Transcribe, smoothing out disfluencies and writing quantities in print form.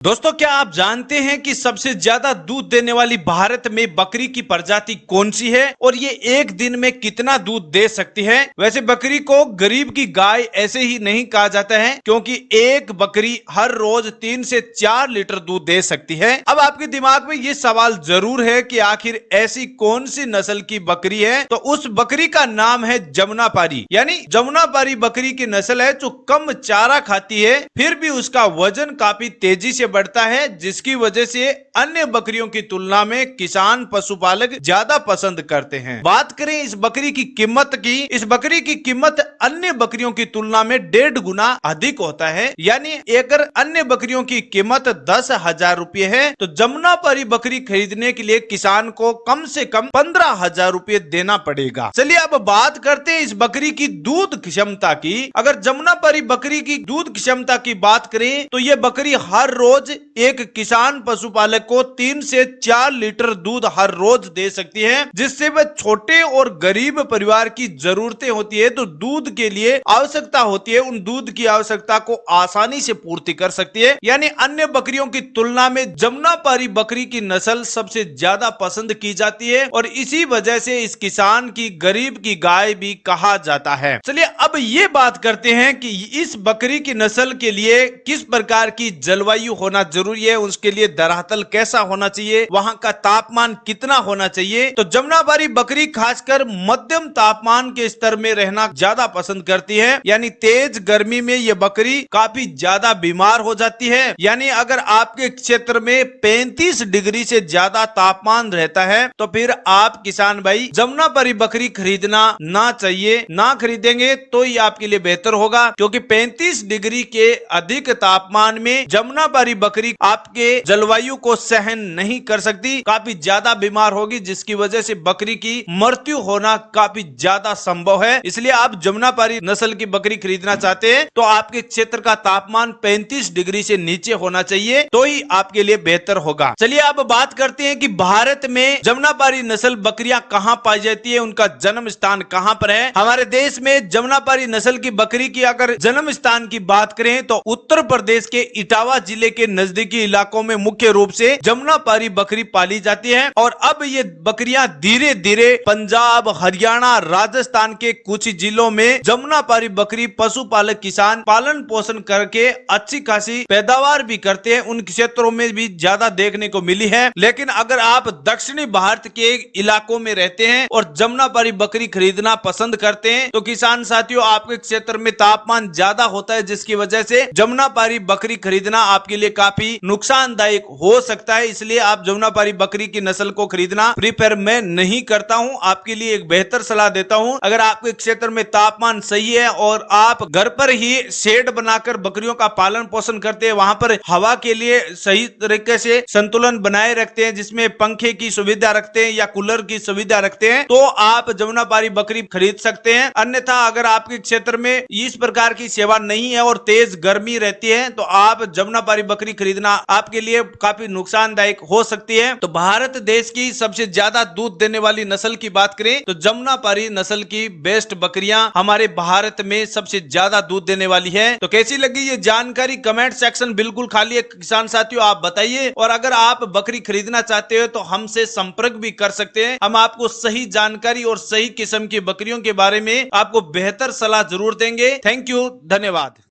दोस्तों, क्या आप जानते हैं कि सबसे ज्यादा दूध देने वाली भारत में बकरी की प्रजाति कौन सी है और ये एक दिन में कितना दूध दे सकती है। वैसे बकरी को गरीब की गाय ऐसे ही नहीं कहा जाता है, क्योंकि एक बकरी हर रोज 3 से 4 लीटर दूध दे सकती है। अब आपके दिमाग में ये सवाल जरूर है कि आखिर ऐसी कौन सी नस्ल की बकरी है। तो उस बकरी का नाम है जमुनापारी, यानी जमुनापारी बकरी की नस्ल है जो कम चारा खाती है, फिर भी उसका वजन काफी तेजी से बढ़ता है, जिसकी वजह से अन्य बकरियों की तुलना में किसान पशुपालक ज्यादा पसंद करते हैं। बात करें इस बकरी की कीमत की, इस बकरी की कीमत अन्य बकरियों की तुलना में 1.5 गुना अधिक होता है। यानी अगर अन्य बकरियों की कीमत 10,000 रुपए है, तो जमुनापारी बकरी खरीदने के लिए किसान को कम से कम 15,000 रुपए देना पड़ेगा। चलिए अब बात करते हैं इस बकरी की दूध क्षमता की। अगर जमुनापारी बकरी की दूध क्षमता की बात करें तो यह बकरी हर रोज एक किसान पशुपालक को 3 से 4 लीटर दूध हर रोज दे सकती है, जिससे वह छोटे और गरीब परिवार की जरूरतें होती है तो दूध के लिए आवश्यकता होती है, उन दूध की आवश्यकता को आसानी से पूर्ति कर सकती है। यानी अन्य बकरियों की तुलना में जमुनापारी बकरी की नस्ल सबसे ज्यादा पसंद की जाती है और इसी वजह से इस किसान की गरीब की गाय भी कहा जाता है। चलिए अब ये बात करते हैं कि इस बकरी की नस्ल के लिए किस प्रकार की जलवायु होना जरूरी है, उसके लिए धरातल कैसा होना चाहिए, वहां का तापमान कितना होना चाहिए। तो जमुनापारी बकरी खासकर मध्यम तापमान के स्तर में रहना ज्यादा पसंद करती है। यानी तेज गर्मी में यह बकरी काफी ज्यादा बीमार हो जाती है। यानी अगर आपके क्षेत्र में 35 डिग्री से ज्यादा तापमान रहता है तो फिर आप किसान भाई जमुनापारी बकरी खरीदना ना चाहिए, ना खरीदेंगे तो ये आपके लिए बेहतर होगा, क्योंकि 35 डिग्री के अधिक तापमान में जमुनापारी बकरी आपके जलवायु को सहन नहीं कर सकती, काफी ज्यादा बीमार होगी, जिसकी वजह से बकरी की मृत्यु होना काफी ज्यादा संभव है। इसलिए आप जमुनापारी नस्ल की बकरी खरीदना चाहते हैं तो आपके क्षेत्र का तापमान 35 डिग्री से नीचे होना चाहिए, तो ही आपके लिए बेहतर होगा। चलिए अब बात करते हैं कि भारत में जमुनापारी नस्ल बकरियां कहां पाई जाती है, उनका जन्म स्थान कहां पर है। हमारे देश में जमुनापारी नस्ल की बकरी की अगर जन्म स्थान की बात करें तो उत्तर प्रदेश के इटावा जिले के नजदीकी इलाकों में मुख्य रूप से जमुनापारी बकरी पाली जाती है। और अब ये बकरियां धीरे धीरे पंजाब, हरियाणा, राजस्थान के कुछ जिलों में जमुनापारी बकरी पशुपालक किसान पालन पोषण करके अच्छी खासी पैदावार भी करते हैं, उन क्षेत्रों में भी ज्यादा देखने को मिली है। लेकिन अगर आप दक्षिणी भारत के इलाकों में रहते हैं और जमुनापारी बकरी खरीदना पसंद करते हैं तो किसान साथियों, आपके क्षेत्र में तापमान ज्यादा होता है, जिसकी वजह से जमुनापारी बकरी खरीदना आपके लिए काफी नुकसानदायक हो सकता है। इसलिए आप जमुनापारी बकरी की नस्ल को खरीदना प्रीफर मैं नहीं करता हूं। आपके लिए एक बेहतर सलाह देता हूं, अगर आपके क्षेत्र में तापमान सही है और आप घर पर ही शेड बनाकर बकरियों का पालन पोषण करते हैं, वहां पर हवा के लिए सही तरीके से संतुलन बनाए रखते हैं, जिसमें पंखे की सुविधा रखते हैं या कूलर की सुविधा रखते हैं, तो आप जमुनापारी बकरी खरीद सकते हैं। अन्यथा अगर आपके क्षेत्र में इस प्रकार की सेवा नहीं है और तेज गर्मी रहती है तो आप जमुनापारी बकरी खरीदना आपके लिए काफी नुकसानदायक हो सकती है। तो भारत देश की सबसे ज्यादा दूध देने वाली नस्ल की बात करें तो जमुनापारी नस्ल की बेस्ट बकरियां हमारे भारत में सबसे ज्यादा दूध देने वाली है। तो कैसी लगी ये जानकारी, कमेंट सेक्शन बिल्कुल खाली है किसान साथियों, आप बताइए। और अगर आप बकरी खरीदना चाहते हो तो हमसे संपर्क भी कर सकते हैं, हम आपको सही जानकारी और सही किस्म की बकरियों के बारे में आपको बेहतर सलाह जरूर देंगे। थैंक यू, धन्यवाद।